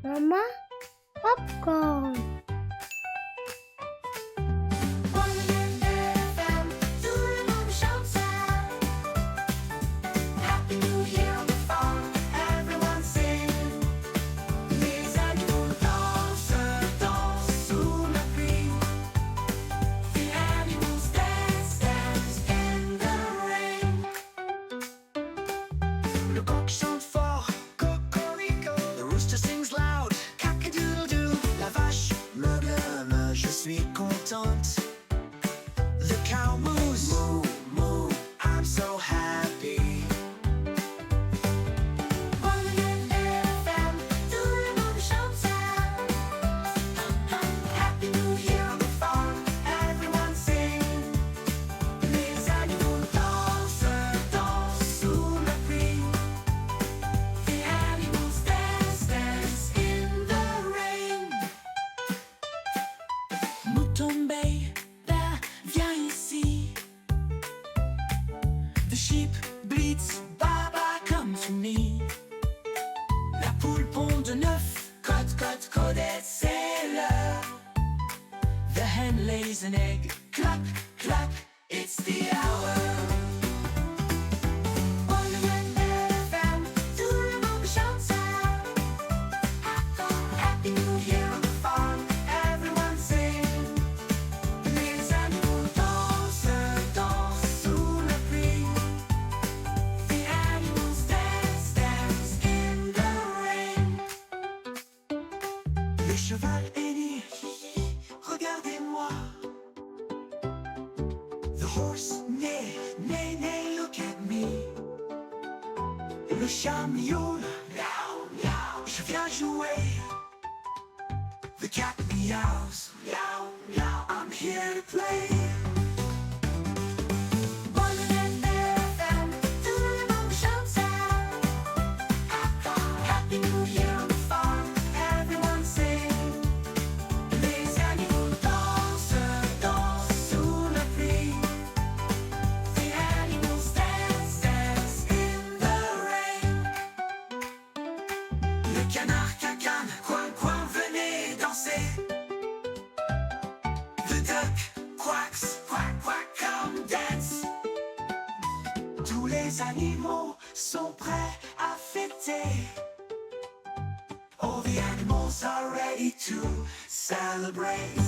Maman, popcorn. An egg, clap, clap, it's the hour. Happy New Year on the farm, everyone sing. Les animaux dansent, dansent sous la pluie. The animals dance, dance in the rain. Le cheval aîné, regardez-moi. Horse, neigh, neigh, neigh, look at me. Le chat miaule, miaou, miaou, je viens jouer. The cat meows, miaou, miaou, I'm here to play. Happy New Year on the farm, everyone sing. Les animaux dansent, dansent sous la pluie. Canard, cacane, coin, coin, venez danser. The duck quacks, quack, quack, come dance. Tous les animaux sont prêts à fêter. All the animals are ready to celebrate.